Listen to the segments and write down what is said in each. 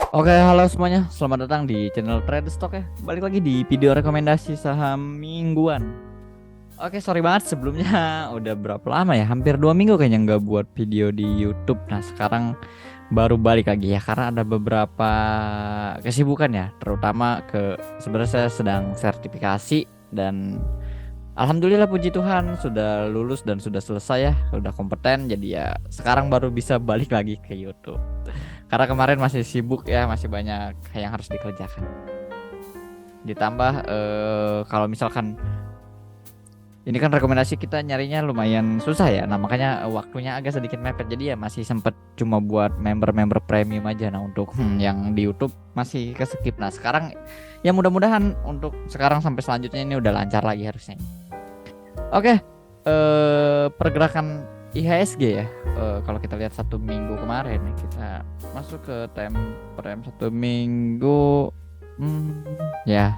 Oke, halo semuanya. Selamat datang di channel Trade Stock ya. Balik lagi di video rekomendasi saham mingguan. Oke, sorry banget sebelumnya udah berapa lama ya? Hampir 2 minggu kayaknya nggak buat video di YouTube. Nah, sekarang baru balik lagi ya karena ada beberapa kesibukan ya, terutama sebenarnya saya sedang sertifikasi dan alhamdulillah puji Tuhan sudah lulus dan sudah selesai ya, sudah kompeten. Jadi ya sekarang baru bisa balik lagi ke YouTube. Karena kemarin masih sibuk ya, masih banyak yang harus dikerjakan. Ditambah kalau misalkan ini kan rekomendasi kita nyarinya lumayan susah ya. Nah, makanya waktunya agak sedikit mepet. Jadi ya masih sempet cuma buat member-member premium aja. Nah, untuk yang di YouTube masih ke skip. Nah, sekarang ya mudah-mudahan untuk sekarang sampai selanjutnya ini udah lancar lagi harusnya. Oke, pergerakan IHSG ya. Kalau kita lihat 1 minggu kemarin nih, kita masuk ke time frame 1 minggu, ya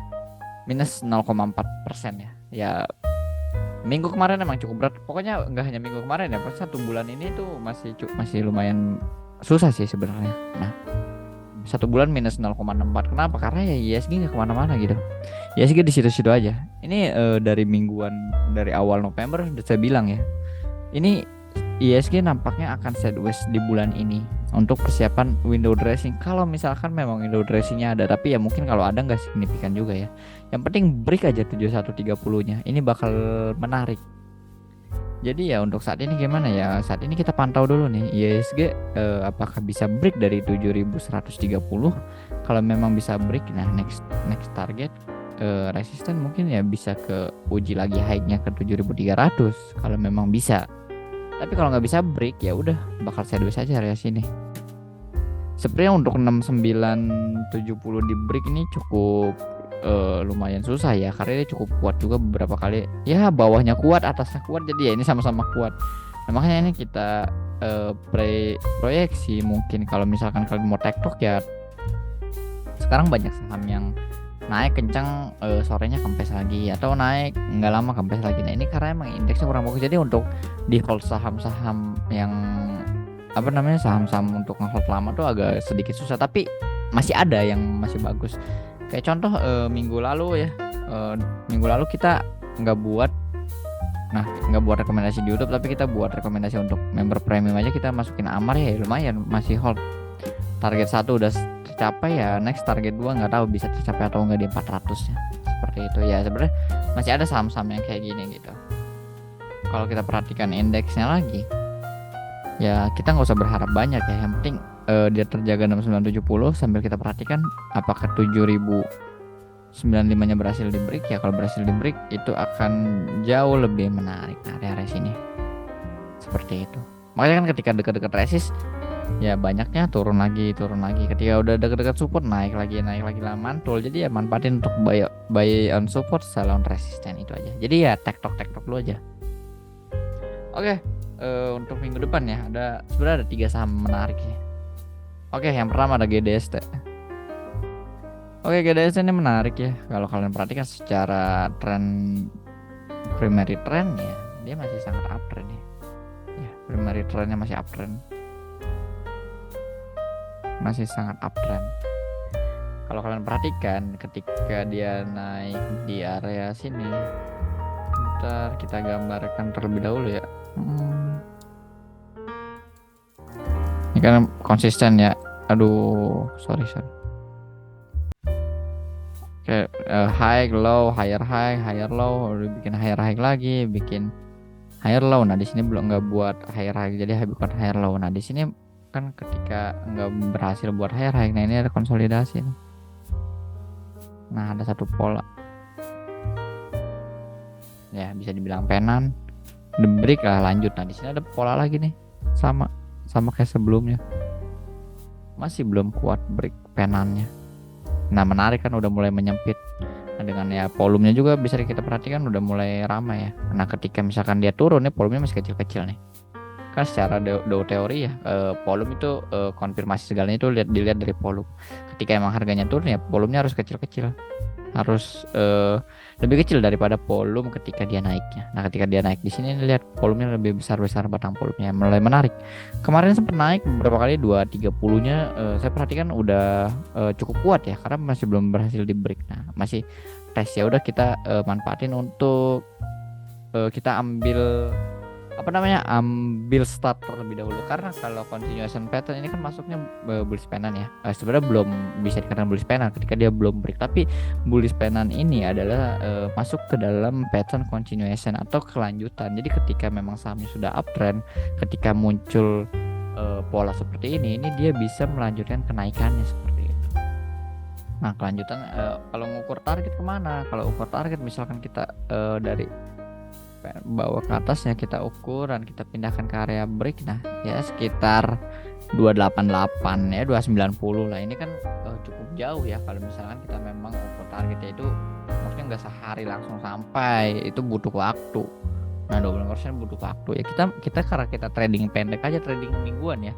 minus 0,4% ya. Ya minggu kemarin emang cukup berat. Pokoknya nggak hanya minggu kemarin ya, pas 1 bulan ini tuh masih lumayan susah sih sebenarnya. Nah, 1 bulan minus 0,64. Kenapa? Karena ya ISG nggak kemana-mana gitu. ISG di situ-situ aja. Ini dari mingguan dari awal November udah saya bilang ya. Ini ISG nampaknya akan sideways di bulan ini untuk persiapan window dressing. Kalau misalkan memang window dressingnya ada, tapi ya mungkin kalau ada nggak signifikan juga ya. Yang penting break aja 7130-nya. Ini bakal menarik. Jadi ya untuk saat ini gimana ya? Saat ini kita pantau dulu nih ISG apakah bisa break dari 7130. Kalau memang bisa break, nah next target resisten mungkin ya bisa ke uji lagi high-nya ke 7300 kalau memang bisa. Tapi kalau nggak bisa break ya udah bakal sideways aja area sini. Sebenarnya untuk 6970 di break ini cukup lumayan susah ya karena dia cukup kuat juga beberapa kali. Ya bawahnya kuat, atasnya kuat, jadi ya ini sama-sama kuat. Nah, makanya ini kita proyeksi mungkin kalau misalkan kalian mau tektok ya sekarang banyak saham yang naik kencang sorenya kempes lagi atau naik nggak lama kempes lagi. Nah ini karena emang indeksnya kurang bagus, jadi untuk di hold saham-saham yang apa namanya saham-saham untuk nge-hold lama tuh agak sedikit susah, tapi masih ada yang masih bagus. Kayak contoh minggu lalu ya, minggu lalu kita nggak buat nggak buat rekomendasi di YouTube, tapi kita buat rekomendasi untuk member premium aja. Kita masukin Amar ya, lumayan masih hold. Target 1 udah tercapai ya, next target 2 nggak tahu bisa tercapai atau enggak di 400 ya. Seperti itu ya, sebenarnya masih ada saham-saham yang kayak gini gitu. Kalau kita perhatikan indeksnya lagi, ya kita nggak usah berharap banyak ya. Yang penting dia terjaga 6970 sambil kita perhatikan apakah 7095-nya berhasil di break ya. Kalau berhasil di break itu akan jauh lebih menarik area-area sini. Seperti itu. Makanya kan ketika dekat-dekat resist ya banyaknya turun lagi. Ketika udah dekat-dekat support naik lagi lah mantul. Jadi ya manfaatin untuk buy on support, sell on resisten, itu aja. Jadi ya tektok dulu aja. Oke, untuk minggu depan ya sebenarnya ada 3 saham menarik ya. Oke, yang pertama ada GDST. Oke, GDST ini menarik ya. Kalau kalian perhatikan secara primary trend ya, dia masih sangat uptrend ya. Ya, primary trendnya masih uptrend. Masih sangat uptrend. Kalau kalian perhatikan ketika dia naik di area sini, ntar kita gambarkan terlebih dahulu ya. Ini kan konsisten ya. Aduh, sorry. Kayak high, low, higher high, higher low, udah bikin higher high lagi, bikin higher low. Nah di sini belum nggak buat higher high, jadi bukan higher low. Nah di sini kan ketika nggak berhasil buat higher high, nah ini ada konsolidasi nih. Nah ada satu pola, ya bisa dibilang penan, the break lah lanjut. Nah di sini ada pola lagi nih, sama kayak sebelumnya, masih belum kuat break penannya. Nah menarik kan, udah mulai menyempit. Nah dengan ya volumenya juga bisa kita perhatikan udah mulai ramai ya. Nah ketika misalkan dia turun nih, volumenya masih kecil-kecil nih. Kan secara teori ya volume itu konfirmasi segalanya itu dilihat dari volume. Ketika emang harganya turun ya volumenya harus kecil-kecil. harus lebih kecil daripada volume ketika dia naiknya. Nah, ketika dia naik di sini lihat volumenya lebih besar batang volumenya mulai menarik. Kemarin sempat naik beberapa kali 230-nya saya perhatikan udah cukup kuat ya karena masih belum berhasil di break. Nah, masih tes ya udah kita manfaatin untuk kita ambil start terlebih dahulu karena kalau continuation pattern ini kan masuknya bullish pennant ya. Sebenarnya belum bisa dikatakan bullish pennant ketika dia belum break, tapi bullish pennant ini adalah masuk ke dalam pattern continuation atau kelanjutan. Jadi ketika memang sahamnya sudah uptrend, ketika muncul pola seperti ini dia bisa melanjutkan kenaikannya seperti itu. Nah, kelanjutan kalau ngukur target kemana? Kalau ukur target misalkan kita dari bawah ke atasnya kita ukur dan kita pindahkan ke area break, nah ya sekitar 288 ya 290 lah. Ini kan cukup jauh ya kalau misalkan kita memang ukur targetnya itu maksudnya nggak sehari langsung sampai, itu butuh waktu. Nah 20% butuh waktu ya, kita karena kita trading pendek aja, trading mingguan ya,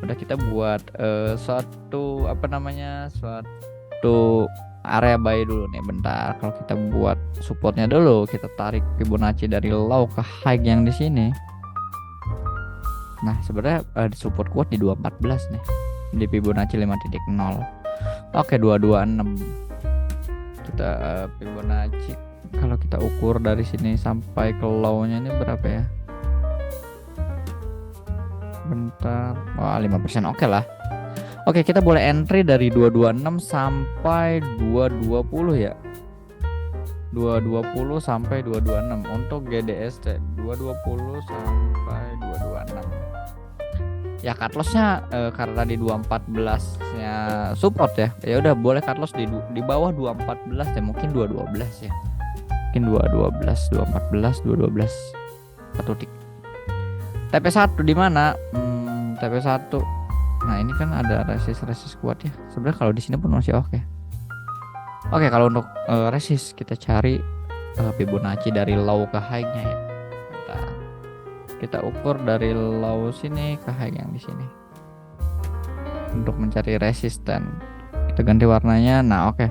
udah kita buat suatu area buy dulu nih bentar. Kalau kita buat supportnya dulu, kita tarik Fibonacci dari low ke high yang di sini. Nah sebenarnya support kuat di 214 nih, di Fibonacci 5.0. Oke 226 kita Fibonacci kalau kita ukur dari sini sampai ke low-nya ini berapa ya? Bentar, 5% oke lah. Oke, kita boleh entry dari 226 sampai 220 ya. 220 sampai 226 untuk GDST 220 sampai 226. Ya cut loss-nya karena di 214-nya support ya. Ya udah boleh cut loss di bawah 214 ya, mungkin 212 ya. Mungkin 212, 214, 212. Satu tik. TP1 di mana? TP1. Nah ini kan ada resist kuat ya. Sebenarnya kalau di sini pun masih oke. Oke, kalau untuk resist kita cari Fibonacci dari low ke high-nya ya. Kita ukur dari low sini ke high yang di sini. Untuk mencari resisten. Kita ganti warnanya. Nah oke.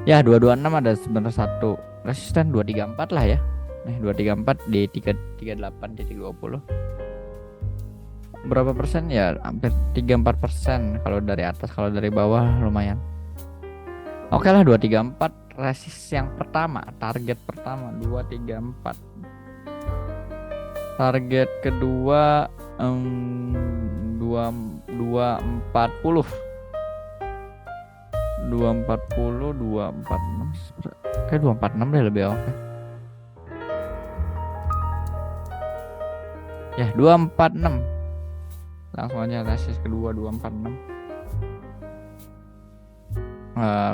Ya 226 ada sebenarnya satu resisten 234 lah ya. Nih 234 di 338.20. Berapa persen ya, hampir 3-4% kalau dari atas, kalau dari bawah lumayan. Oke lah 234 resist yang pertama, target pertama 234. Target kedua 240 246 kayak 246 deh lebih oke. Ya 246 langsung aja resist kedua 246.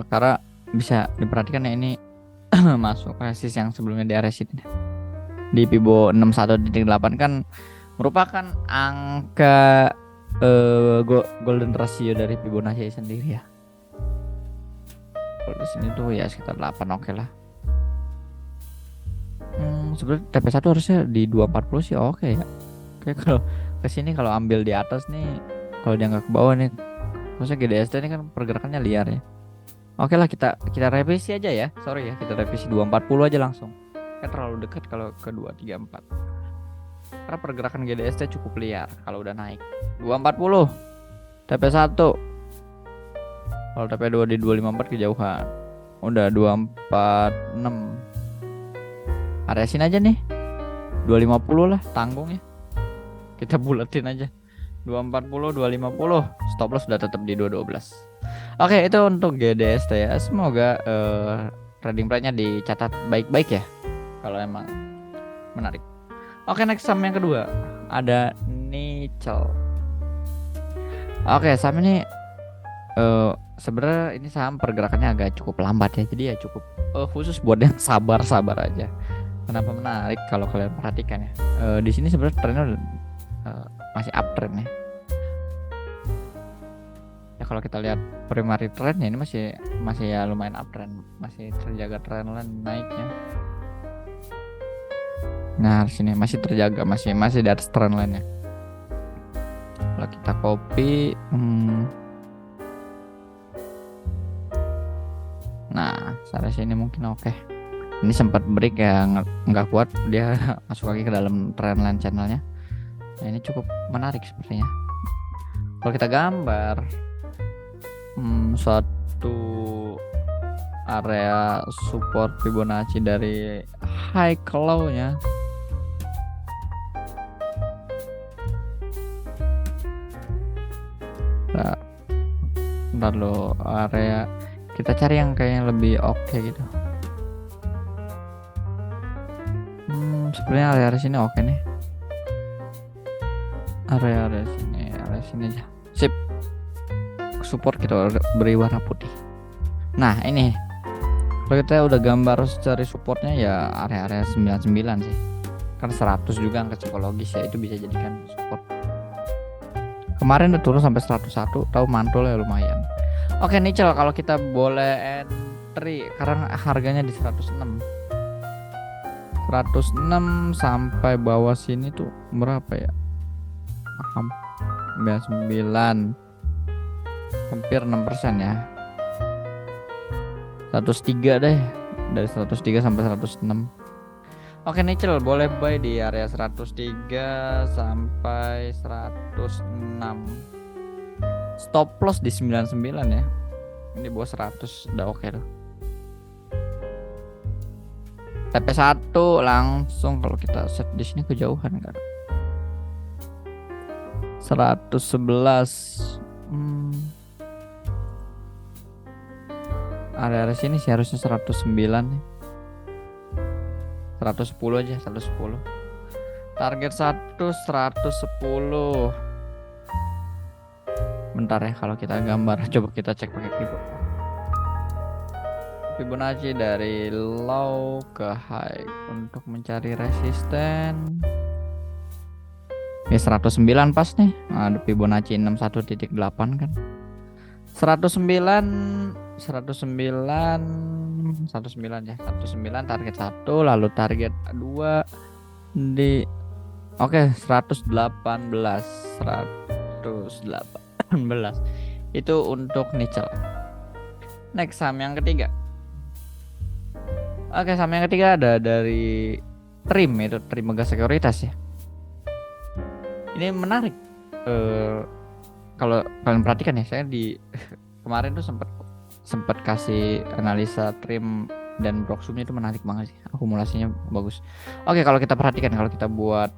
Karena bisa diperhatikan ya ini masuk resist yang sebelumnya di area sini di Fibo 61.8 kan merupakan angka golden ratio dari Fibonacci sendiri ya. Kalau di sini tuh ya sekitar 8 oke lah. Sebenarnya TP1 harusnya di 240 sih oke ya. Oke, kalau kesini kalau ambil di atas nih, kalau dia nggak ke bawah nih, maksudnya GDST ini kan pergerakannya liar ya. Oke lah kita revisi aja ya. Sorry ya, kita revisi 240 aja langsung. Kan terlalu dekat kalau ke 234. Karena pergerakan GDST cukup liar kalau udah naik. 240 TP1. Kalau TP2 di 254 kejauhan. Udah 246. Area sini aja nih. 250 lah tanggung ya. Kita bulatin aja 240 250, stop loss sudah tetap di 212. Oke, itu untuk GDST ya. Semoga trading plan-nya dicatat baik-baik ya kalau emang menarik. Oke, next saham yang kedua ada Nickel. Oke, saham ini sebenarnya ini saham pergerakannya agak cukup lambat ya. Jadi ya cukup khusus buat yang sabar aja. Kenapa menarik kalau kalian perhatikan ya. Di sini sebenarnya trennya masih uptrend ya. Ya kalau kita lihat primary trendnya ini masih ya lumayan uptrend, masih terjaga trendline naiknya. Nah, sini masih terjaga, masih di atas trendline ya. Kalau kita copy Nah, area sini mungkin oke. Ini sempat break ya, nggak kuat dia masuk lagi ke dalam trendline channelnya. Nah, ini cukup menarik sepertinya. Kalau kita gambar suatu area support Fibonacci dari high ke low nya, ntar lo area kita cari yang kayaknya lebih oke gitu. Sebenarnya area sini oke nih, area sini aja sip. Support kita beri warna putih. Nah ini kalau kita udah gambar cari supportnya ya area 99 sih, kan 100 juga angka psikologis ya, itu bisa jadikan support. Kemarin udah turun sampai 101, tahu mantul ya lumayan. Oke nickel kalau kita boleh entry karena harganya di 106 sampai bawah sini tuh berapa ya? 99, hampir 6% ya. 103 deh, dari 103 sampai 106. Oke nickel boleh buy di area 103 sampai 106. Stop loss di 99 ya. Ini bawah 100 udah oke tuh. TP1 langsung kalau kita set di sini kejauhan kan. 111. Area sini sih harusnya 109 nih. 110 aja, 110. Target 110. Bentar ya kalau kita gambar, coba kita cek pakai keyboard. Fibonacci dari low ke high untuk mencari resisten. Ya 109 pas nih. Ada Fibonacci 61.8 kan. 109 ya. 109 target 1, lalu target 2 di oke 118. Itu untuk nickel. Next saham yang ketiga. Oke, saham yang ketiga ada dari Trim, itu Trim Mega Sekuritas ya. Ini menarik. Kalau kalian perhatikan ya, saya di kemarin tuh sempat kasih analisa Trim dan Broxum itu menarik banget sih. Akumulasinya bagus. Oke, kalau kita perhatikan, kalau kita buat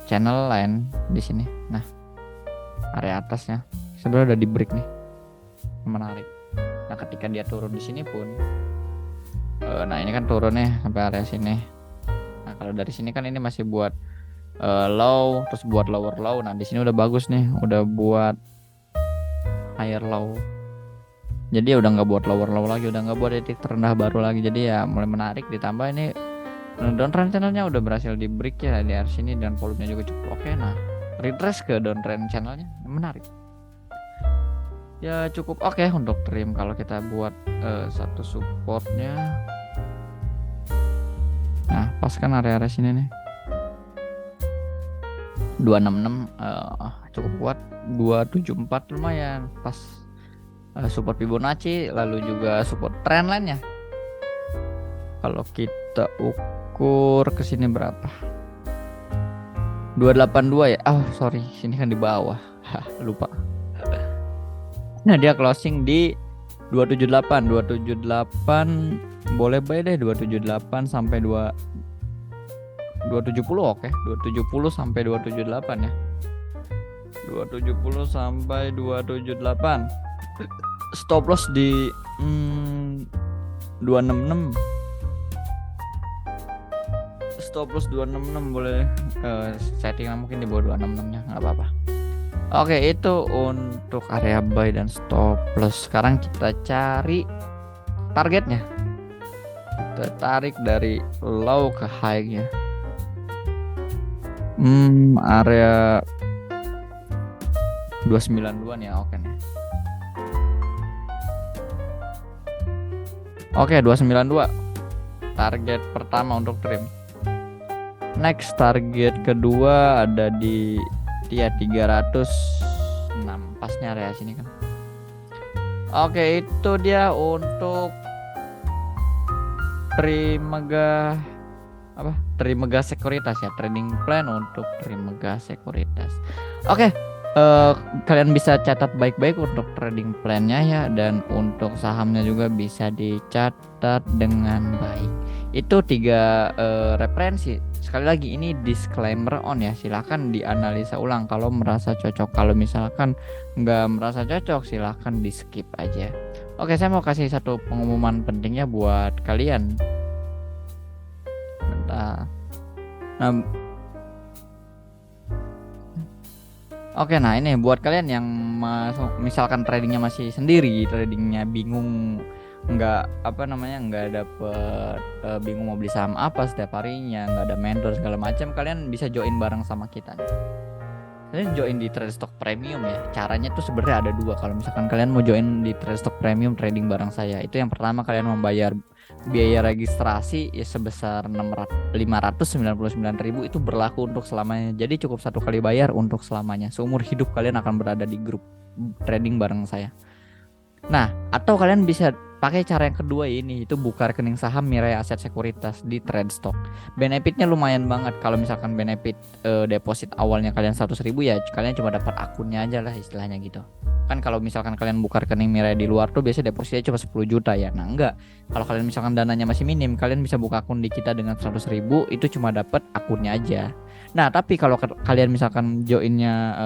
channel line di sini. Nah, area atasnya sebenarnya udah di break nih. Menarik. Nah, ketika dia turun di sini pun nah ini kan turunnya sampai area sini. Nah, kalau dari sini kan ini masih buat low, terus buat lower low. Nah, di sini udah bagus nih, udah buat higher low. Jadi udah nggak buat lower low lagi, udah nggak buat titik terendah baru lagi. Jadi ya mulai menarik, ditambah ini downtrend channelnya udah berhasil di break ya di area sini dan volumenya juga cukup oke. Nah, retrace ke downtrend channelnya menarik. Ya cukup oke untuk Trim kalau kita buat satu supportnya. Nah, pas kan area-area sini nih. 266 cukup kuat, 274 lumayan pas support Fibonacci, lalu juga support trendline-nya. Kalau kita ukur ke sini berapa? 282 ya. Oh, sorry, sini kan di bawah. Lupa. Nah, dia closing di 278 boleh buy deh 278 sampai 270 oke. 270 sampai 278 ya. 270 sampai 278. Stop loss di 266. Stop loss 266 boleh setting mungkin di bawah 266 nya nggak apa-apa. Oke, itu untuk area buy dan stop loss. Sekarang kita cari targetnya. Kita tarik dari low ke high-nya. Area 292 nih, oke nih. Oke, 292. Target pertama untuk Trim. Next target kedua ada di 306 pasnya area sini kan. Oke, itu dia untuk Trimega apa? Trimega Sekuritas ya, trading plan untuk Trimega Sekuritas. Oke, kalian bisa catat baik-baik untuk trading plannya ya, dan untuk sahamnya juga bisa dicatat dengan baik. Itu 3 referensi. Sekali lagi ini disclaimer on ya, silahkan dianalisa ulang kalau merasa cocok. Kalau misalkan nggak merasa cocok, silahkan di skip aja. Oke, saya mau kasih satu pengumuman pentingnya buat kalian. Bentar. Nah, oke, nah ini buat kalian yang misalkan tradingnya masih sendiri, tradingnya bingung, nggak apa namanya, nggak dapet, bingung mau beli saham apa setiap harinya, nggak ada mentor segala macam, kalian bisa join bareng sama kita nih. Kalian join di Trade Stock Premium ya. Caranya tuh sebenarnya ada dua. Kalau misalkan kalian mau join di Trade Stock Premium trading bareng saya, itu yang pertama kalian membayar biaya registrasi ya sebesar 599.000, itu berlaku untuk selamanya. Jadi cukup satu kali bayar untuk selamanya. Seumur hidup kalian akan berada di grup trading bareng saya. Nah, atau kalian bisa pakai cara yang kedua ini, itu buka rekening saham Mirai Aset Sekuritas di Tradestock. Benefitnya lumayan banget. Kalau misalkan benefit deposit awalnya kalian 100.000 ya, kalian cuma dapat akunnya aja lah istilahnya gitu. Kan kalau misalkan kalian buka rekening Mirai di luar tuh biasanya depositnya cuma 10 juta ya. Nah enggak, kalau kalian misalkan dananya masih minim, kalian bisa buka akun di kita dengan 100.000, itu cuma dapat akunnya aja. Nah tapi kalau kalian misalkan joinnya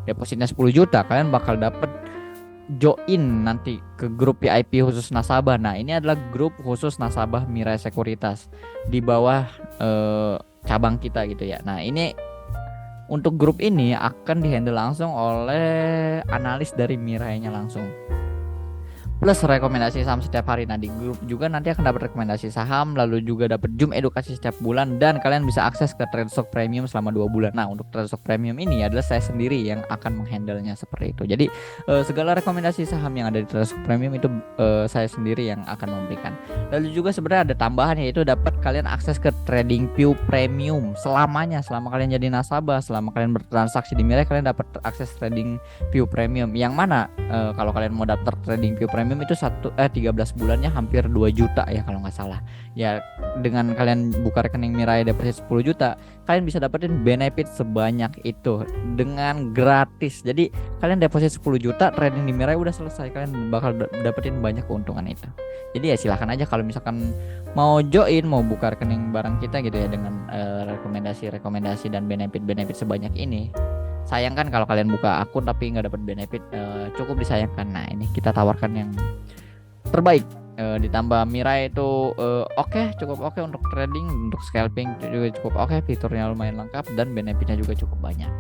depositnya 10 juta, kalian bakal dapat join nanti ke grup VIP khusus nasabah. Nah ini adalah grup khusus nasabah Mirai Sekuritas di bawah cabang kita gitu ya. Nah ini untuk grup ini akan dihandle langsung oleh analis dari Mirainya langsung, plus rekomendasi saham setiap hari. Nah di grup juga nanti akan dapat rekomendasi saham, lalu juga dapat Zoom edukasi setiap bulan, dan kalian bisa akses ke Tradestock Premium selama 2 bulan. Nah untuk Tradestock Premium ini adalah saya sendiri yang akan menghandlenya seperti itu. Jadi segala rekomendasi saham yang ada di Tradestock Premium itu saya sendiri yang akan memberikan. Lalu juga sebenarnya ada tambahan, yaitu dapat kalian akses ke TradingView Premium selamanya. Selama kalian jadi nasabah, selama kalian bertransaksi di Mirai, kalian dapat akses TradingView Premium, yang mana kalau kalian mau daftar TradingView Premium itu 13 bulannya hampir 2 juta ya kalau nggak salah. Ya dengan kalian buka rekening Mirai deposit 10 juta, kalian bisa dapetin benefit sebanyak itu dengan gratis. Jadi kalian deposit 10 juta, trading di Mirai udah selesai, kalian bakal dapetin banyak keuntungan itu. Jadi ya silahkan aja kalau misalkan mau join, mau buka rekening bareng kita gitu ya, dengan rekomendasi dan benefit sebanyak ini. Sayang kan kalau kalian buka akun tapi nggak dapat benefit, cukup disayangkan. Nah ini kita tawarkan yang terbaik, ditambah Mirai itu cukup oke untuk trading, untuk scalping juga cukup oke, fiturnya lumayan lengkap dan benefitnya juga cukup banyak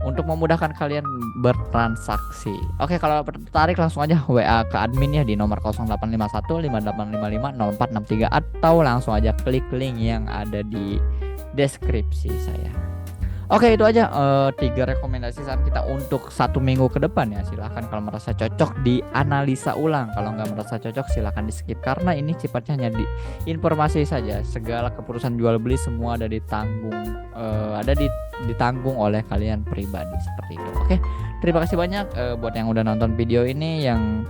untuk memudahkan kalian bertransaksi. Oke, kalau tertarik langsung aja WA ke admin ya di nomor 0851 5855 0463, atau langsung aja klik link yang ada di deskripsi saya. Oke, itu aja 3 rekomendasi saham kita untuk 1 minggu ke depan ya. Silahkan kalau merasa cocok dianalisa ulang, kalau nggak merasa cocok silahkan di skip, karena ini sifatnya hanya di informasi saja. Segala keputusan jual beli semua ada ditanggung oleh kalian pribadi seperti itu. Oke, terima kasih banyak buat yang udah nonton video ini, yang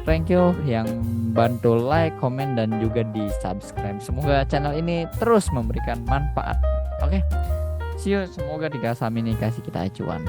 thank you yang bantu like, komen, dan juga di subscribe. Semoga channel ini terus memberikan manfaat. Oke, see you. Semoga 3 saham ini kasih kita acuan.